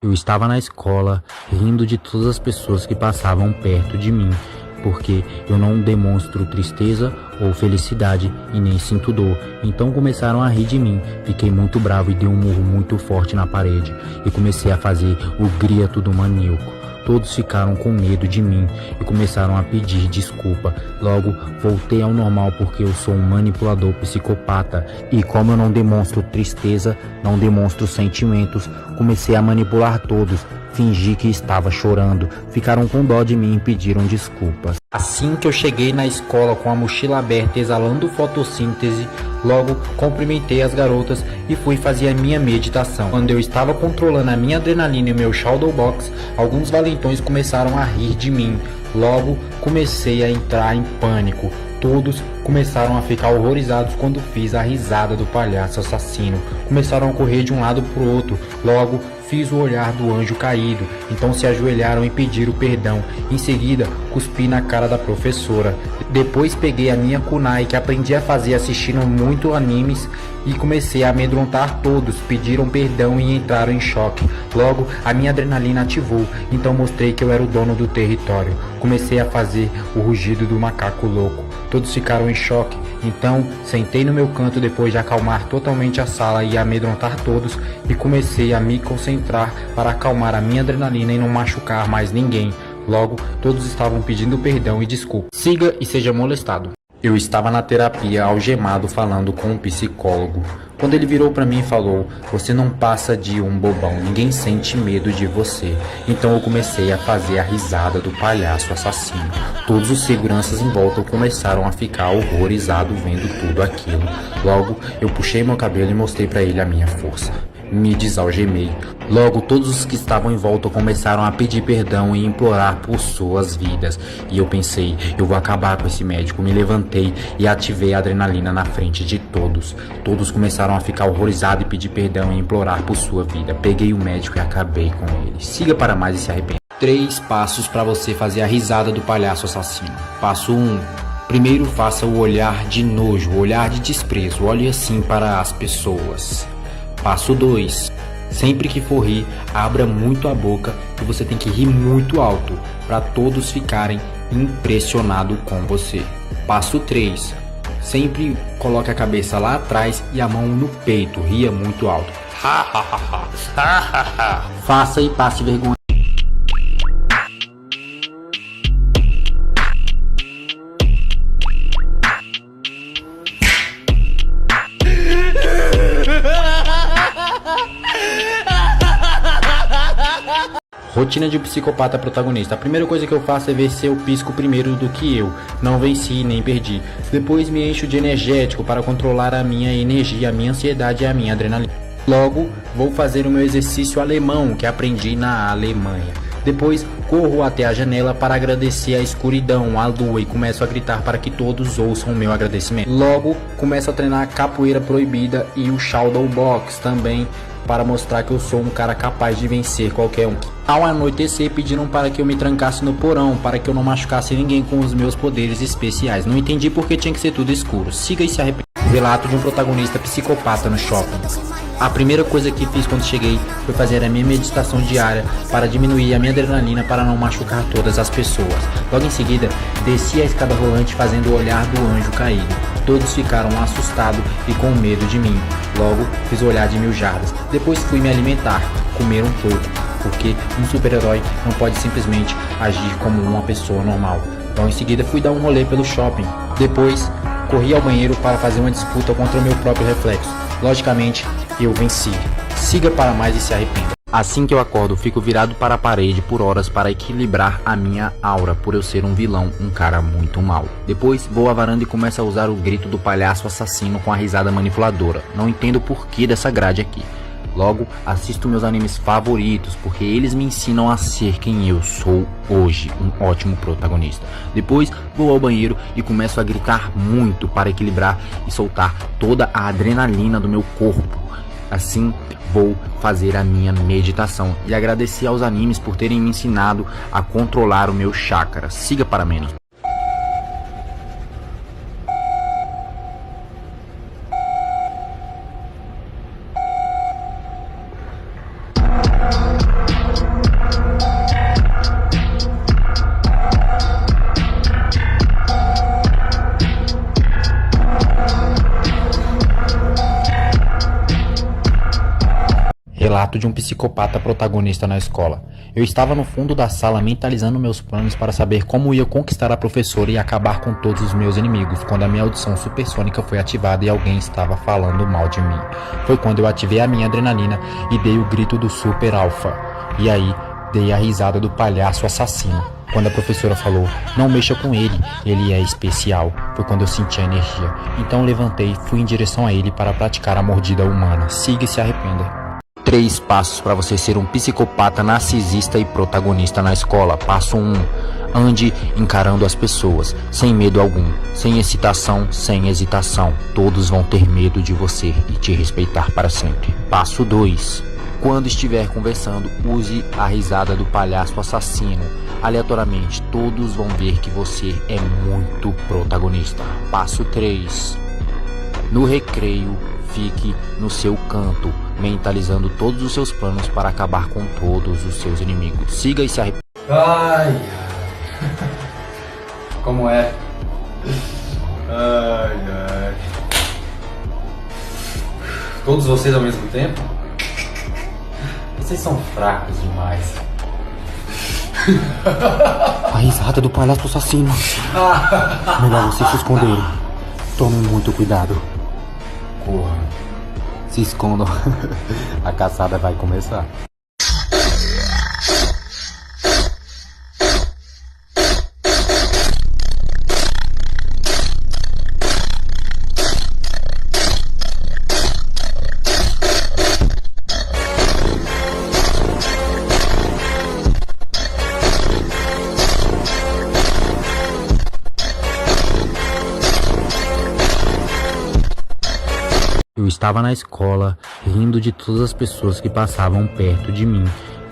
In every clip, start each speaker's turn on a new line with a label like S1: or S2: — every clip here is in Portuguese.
S1: Eu estava na escola, rindo de todas as pessoas que passavam perto de mim, porque eu não demonstro tristeza ou felicidade e nem sinto dor. Então começaram a rir de mim. Fiquei muito bravo e dei um murro muito forte na parede e comecei a fazer o grito do maníaco. Todos ficaram com medo de mim e começaram a pedir desculpa. Logo, voltei ao normal porque eu sou um manipulador psicopata. E como eu não demonstro tristeza, não demonstro sentimentos, comecei a manipular todos. Fingi que estava chorando. Ficaram com dó de mim e pediram desculpas. Assim que eu cheguei na escola com a mochila aberta exalando fotossíntese, logo cumprimentei as garotas e fui fazer a minha meditação. Quando eu estava controlando a minha adrenalina e meu shadow box, alguns valentões começaram a rir de mim. Logo comecei a entrar em pânico. Todos começaram a ficar horrorizados quando fiz a risada do palhaço assassino. Começaram a correr de um lado para o outro. Logo fiz o olhar do anjo caído. Então se ajoelharam e pediram perdão. Em seguida cuspi na cara da professora. Depois peguei a minha kunai que aprendi a fazer assistindo muito animes e comecei a amedrontar todos. Pediram perdão e entraram em choque. Logo a minha adrenalina ativou. Então mostrei que eu era o dono do território. Comecei a fazer o rugido do macaco louco. Todos ficaram em choque, então sentei no meu canto depois de acalmar totalmente a sala e amedrontar todos e comecei a me concentrar para acalmar a minha adrenalina e não machucar mais ninguém. Logo, todos estavam pedindo perdão e desculpa. Siga e seja molestado. Eu estava na terapia algemado falando com um psicólogo. Quando ele virou para mim e falou: "Você não passa de um bobão, ninguém sente medo de você." Então eu comecei a fazer a risada do palhaço assassino. Todos os seguranças em volta começaram a ficar horrorizados vendo tudo aquilo. Logo eu puxei meu cabelo e mostrei para ele a minha força. Me desalgemei. Logo todos os que estavam em volta começaram a pedir perdão e implorar por suas vidas. E eu pensei, eu vou acabar com esse médico. Me levantei e ativei a adrenalina na frente de todos. Todos começaram a ficar horrorizados e pedir perdão e implorar por sua vida. Peguei o médico e acabei com ele. Siga para mais e se arrependa. 3 passos para você fazer a risada do palhaço assassino. Passo 1. Primeiro faça o olhar de nojo, o olhar de desprezo. Olhe assim para as pessoas. Passo 2. Sempre que for rir, abra muito a boca e você tem que rir muito alto para todos ficarem impressionados com você. Passo 3. Sempre coloque a cabeça lá atrás e a mão no peito, ria muito alto. Faça e passe vergonha. Rotina de um psicopata protagonista. A primeira coisa que eu faço é ver se eu pisco primeiro do que eu. Não venci nem perdi. Depois me encho de energético para controlar a minha energia, a minha ansiedade e a minha adrenalina. Logo, vou fazer o meu exercício alemão que aprendi na Alemanha. Depois, corro até a janela para agradecer a escuridão, a lua e começo a gritar para que todos ouçam o meu agradecimento. Logo, começo a treinar a capoeira proibida e o shadow box também, para mostrar que eu sou um cara capaz de vencer qualquer um. Ao anoitecer, pediram para que eu me trancasse no porão, para que eu não machucasse ninguém com os meus poderes especiais. Não entendi porque tinha que ser tudo escuro. Siga e se arrependa. Relato de um protagonista psicopata no shopping. A primeira coisa que fiz quando cheguei foi fazer a minha meditação diária para diminuir a minha adrenalina para não machucar todas as pessoas. Logo em seguida, desci a escada rolante fazendo o olhar do anjo caído. Todos ficaram assustados e com medo de mim. Logo, fiz o olhar de 1000 jardas. Depois fui me alimentar, comer um pouco, porque um super-herói não pode simplesmente agir como uma pessoa normal. Então em seguida fui dar um rolê pelo shopping. Depois, corri ao banheiro para fazer uma disputa contra o meu próprio reflexo. Logicamente, eu venci. Siga para mais e se arrependa. Assim que eu acordo, fico virado para a parede por horas para equilibrar a minha aura, por eu ser um vilão, um cara muito mau. Depois, vou à varanda e começo a usar o grito do palhaço assassino com a risada manipuladora. Não entendo o porquê dessa grade aqui. Logo, assisto meus animes favoritos, porque eles me ensinam a ser quem eu sou hoje, um ótimo protagonista. Depois, vou ao banheiro e começo a gritar muito para equilibrar e soltar toda a adrenalina do meu corpo. Assim, vou fazer a minha meditação e agradecer aos animes por terem me ensinado a controlar o meu chakra. Siga para menos. retrato de um psicopata protagonista na escola. Eu estava no fundo da sala mentalizando meus planos para saber como ia conquistar a professora e acabar com todos os meus inimigos, quando a minha audição supersônica foi ativada e alguém estava falando mal de mim. Foi quando eu ativei a minha adrenalina e dei o grito do super alfa. E aí, dei a risada do palhaço assassino. Quando a professora falou, não mexa com ele, ele é especial, foi quando eu senti a energia. Então levantei e fui em direção a ele para praticar a mordida humana. Siga e se arrependa. 3 passos para você ser um psicopata narcisista e protagonista na escola. Passo 1. Ande encarando as pessoas, sem medo algum, sem excitação, sem hesitação. Todos vão ter medo de você e te respeitar para sempre. Passo 2. Quando estiver conversando, use a risada do palhaço assassino. Aleatoriamente, todos vão ver que você é muito protagonista. Passo 3. No recreio, fique no seu canto, mentalizando todos os seus planos para acabar com todos os seus inimigos. Siga e se arrependa.
S2: Ai, como é? Ai, ai. Todos vocês ao mesmo tempo? Vocês são fracos demais.
S1: A risada do palhaço assassino. Melhor você se esconder. Tome muito cuidado.
S2: Corra.
S1: Se escondam. A caçada vai começar. Eu estava na escola, rindo de todas as pessoas que passavam perto de mim,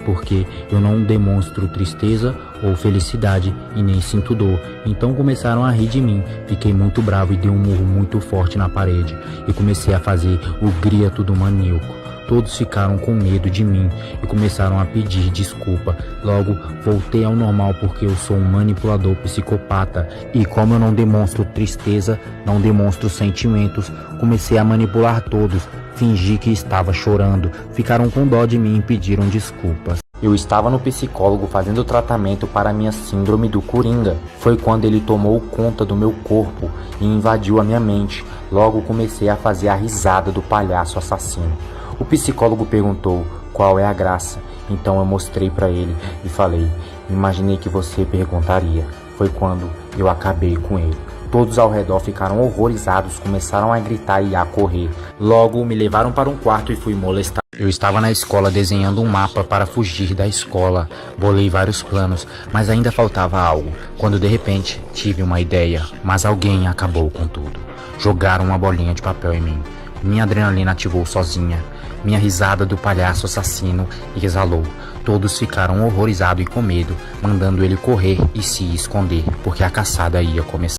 S1: porque eu não demonstro tristeza ou felicidade e nem sinto dor. Então começaram a rir de mim. Fiquei muito bravo e dei um murro muito forte na parede e comecei a fazer o grito do maníaco. Todos ficaram com medo de mim e começaram a pedir desculpa. Logo, voltei ao normal porque eu sou um manipulador psicopata. E como eu não demonstro tristeza, não demonstro sentimentos, comecei a manipular todos. Fingi que estava chorando. Ficaram com dó de mim e pediram desculpas. Eu estava no psicólogo fazendo tratamento para minha síndrome do Coringa. Foi quando ele tomou conta do meu corpo e invadiu a minha mente. Logo comecei a fazer a risada do palhaço assassino. O psicólogo perguntou qual é a graça, então eu mostrei para ele e falei, imaginei que você perguntaria. Foi quando eu acabei com ele. Todos ao redor ficaram horrorizados, começaram a gritar e a correr. Logo me levaram para um quarto e fui molestado. Eu estava na escola desenhando um mapa para fugir da escola. Bolei vários planos, mas ainda faltava algo. Quando de repente tive uma ideia, mas alguém acabou com tudo. Jogaram uma bolinha de papel em mim. Minha adrenalina ativou sozinha. Minha risada do palhaço assassino exalou. Todos ficaram horrorizados e com medo, mandando ele correr e se esconder, porque a caçada ia começar.